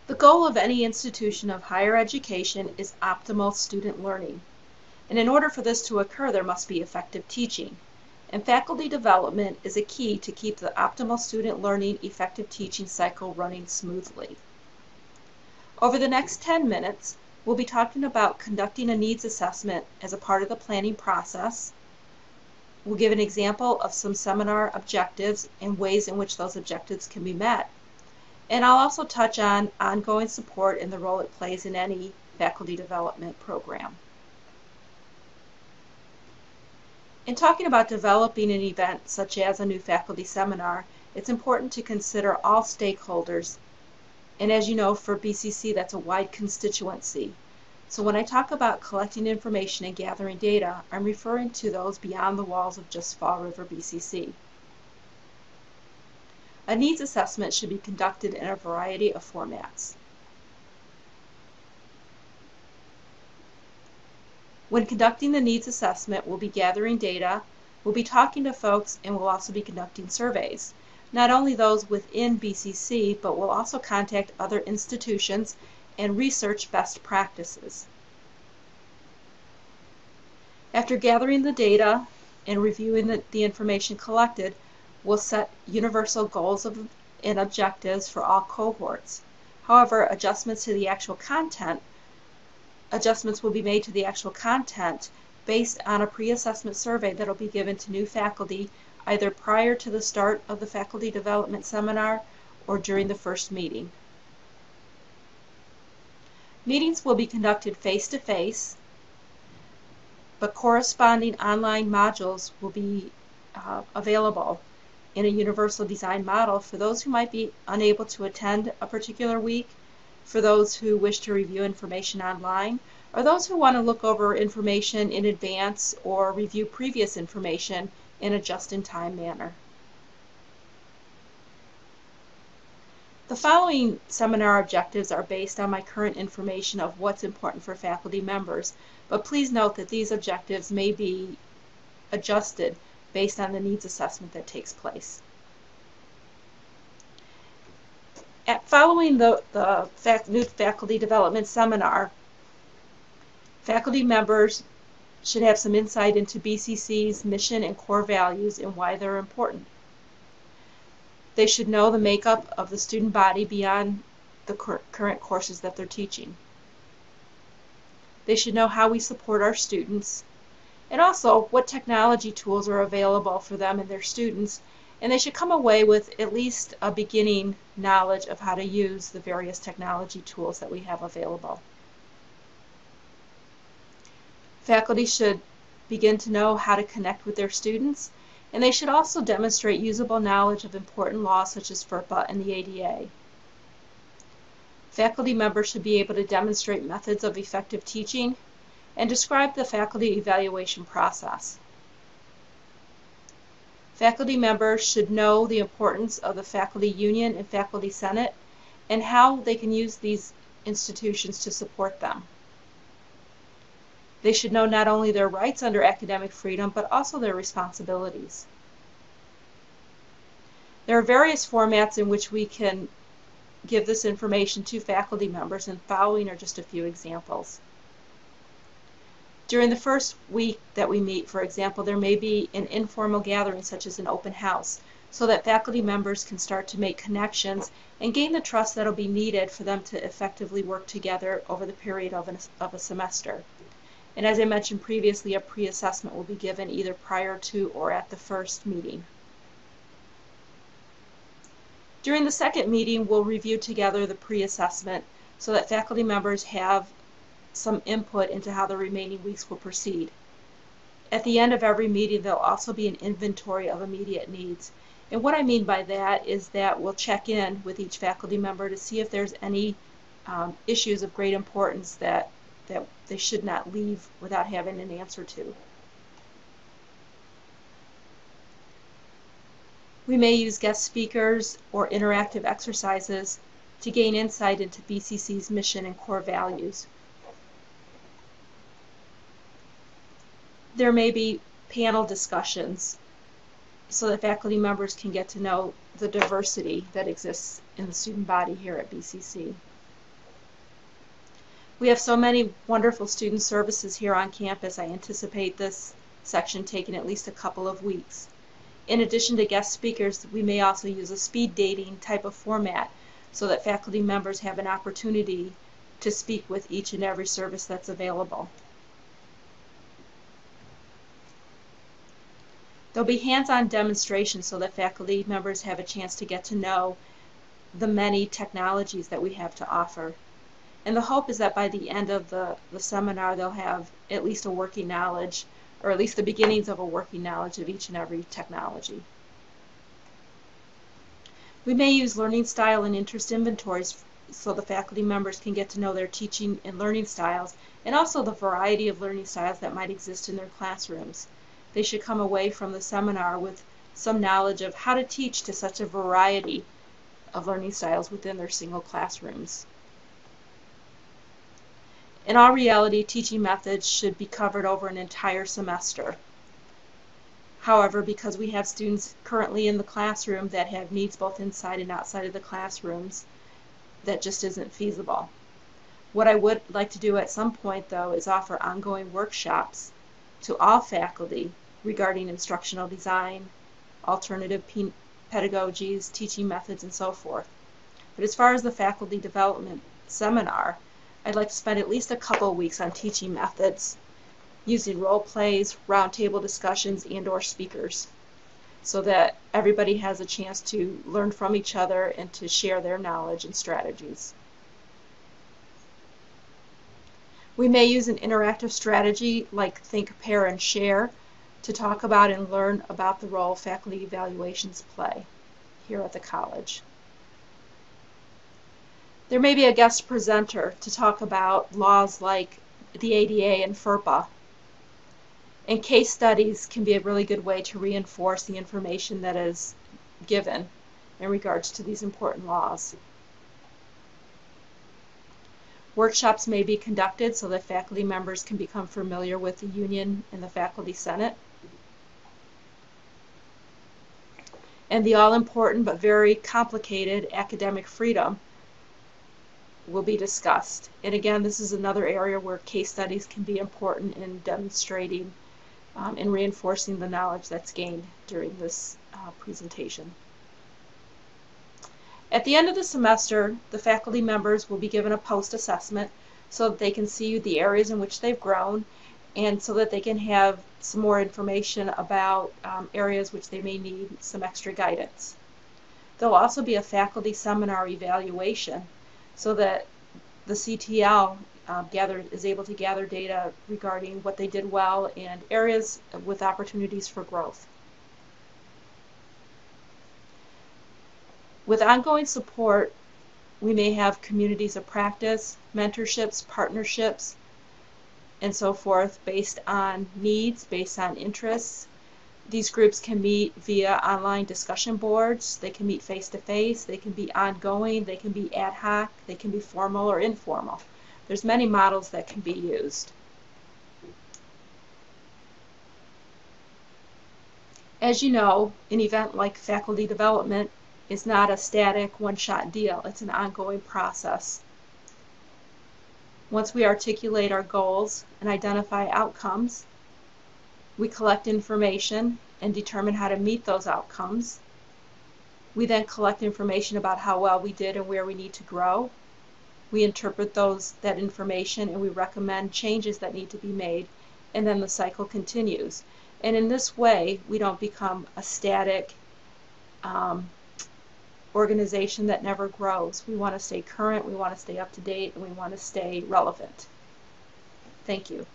The goal of any institution of higher education is optimal student learning. And in order for this to occur, there must be effective teaching. And faculty development is a key to keep the optimal student learning effective teaching cycle running smoothly. Over the next 10 minutes, we'll be talking about conducting a needs assessment as a part of the planning process. We'll give an example of some seminar objectives and ways in which those objectives can be met. And I'll also touch on ongoing support and the role it plays in any faculty development program. In talking about developing an event such as a new faculty seminar, it's important to consider all stakeholders. And as you know, for BCC, that's a wide constituency. So when I talk about collecting information and gathering data, I'm referring to those beyond the walls of just Fall River BCC. A needs assessment should be conducted in a variety of formats. When conducting the needs assessment, we'll be gathering data, we'll be talking to folks, and we'll also be conducting surveys. Not only those within BCC, but we'll also contact other institutions and research best practices. After gathering the data and reviewing the information collected, we'll set universal goals and objectives for all cohorts. However, adjustments will be made to the actual content based on a pre-assessment survey that will be given to new faculty either prior to the start of the faculty development seminar or during the first meeting. Meetings will be conducted face-to-face, but corresponding online modules will be available in a universal design model for those who might be unable to attend a particular week, for those who wish to review information online, or those who want to look over information in advance or review previous information in a just-in-time manner. The following seminar objectives are based on my current information of what's important for faculty members, but please note that these objectives may be adjusted based on the needs assessment that takes place. Following the new faculty development seminar, faculty members should have some insight into BCC's mission and core values and why they're important. They should know the makeup of the student body beyond the current courses that they're teaching. They should know how we support our students, and also what technology tools are available for them and their students, and they should come away with at least a beginning knowledge of how to use the various technology tools that we have available. Faculty should begin to know how to connect with their students, and they should also demonstrate usable knowledge of important laws such as FERPA and the ADA. Faculty members should be able to demonstrate methods of effective teaching and describe the faculty evaluation process. Faculty members should know the importance of the Faculty Union and Faculty Senate and how they can use these institutions to support them. They should know not only their rights under academic freedom, but also their responsibilities. There are various formats in which we can give this information to faculty members, and following are just a few examples. During the first week that we meet, for example, there may be an informal gathering such as an open house, so that faculty members can start to make connections and gain the trust that will be needed for them to effectively work together over the period of a semester. And as I mentioned previously, a pre-assessment will be given either prior to or at the first meeting. During the second meeting, we'll review together the pre-assessment so that faculty members have some input into how the remaining weeks will proceed. At the end of every meeting, there'll also be an inventory of immediate needs. And what I mean by that is that we'll check in with each faculty member to see if there's any issues of great importance that they should not leave without having an answer to. We may use guest speakers or interactive exercises to gain insight into BCC's mission and core values. There may be panel discussions so that faculty members can get to know the diversity that exists in the student body here at BCC. We have so many wonderful student services here on campus. I anticipate this section taking at least a couple of weeks. In addition to guest speakers, we may also use a speed dating type of format so that faculty members have an opportunity to speak with each and every service that's available. There'll be hands-on demonstrations so that faculty members have a chance to get to know the many technologies that we have to offer. And the hope is that by the end of the seminar, they'll have at least a working knowledge, or at least the beginnings of a working knowledge of each and every technology. We may use learning style and interest inventories so the faculty members can get to know their teaching and learning styles, and also the variety of learning styles that might exist in their classrooms. They should come away from the seminar with some knowledge of how to teach to such a variety of learning styles within their single classrooms. In all reality, teaching methods should be covered over an entire semester. However, because we have students currently in the classroom that have needs both inside and outside of the classrooms, that just isn't feasible. What I would like to do at some point, though, is offer ongoing workshops to all faculty regarding instructional design, alternative pedagogies, teaching methods, and so forth. But as far as the faculty development seminar, I'd like to spend at least a couple of weeks on teaching methods, using role plays, roundtable discussions, and/or speakers, so that everybody has a chance to learn from each other and to share their knowledge and strategies. We may use an interactive strategy like Think, Pair, and Share to talk about and learn about the role faculty evaluations play here at the college. There may be a guest presenter to talk about laws like the ADA and FERPA. And case studies can be a really good way to reinforce the information that is given in regards to these important laws. Workshops may be conducted so that faculty members can become familiar with the union and the faculty senate. And the all-important but very complicated academic freedom will be discussed. And again, this is another area where case studies can be important in demonstrating and reinforcing the knowledge that's gained during this presentation. At the end of the semester, the faculty members will be given a post-assessment so that they can see the areas in which they've grown, and so that they can have some more information about areas which they may need some extra guidance. There'll also be a faculty seminar evaluation so that the CTL is able to gather data regarding what they did well and areas with opportunities for growth. With ongoing support, we may have communities of practice, mentorships, partnerships, and so forth based on needs, based on interests. These groups can meet via online discussion boards, they can meet face-to-face, they can be ongoing, they can be ad hoc, they can be formal or informal. There's many models that can be used. As you know, an event like faculty development is not a static one-shot deal. It's an ongoing process. Once we articulate our goals and identify outcomes, we collect information and determine how to meet those outcomes. We then collect information about how well we did and where we need to grow. We interpret that information and we recommend changes that need to be made, and then the cycle continues. And in this way, we don't become a static organization that never grows. We want to stay current, we want to stay up to date, and we want to stay relevant. Thank you.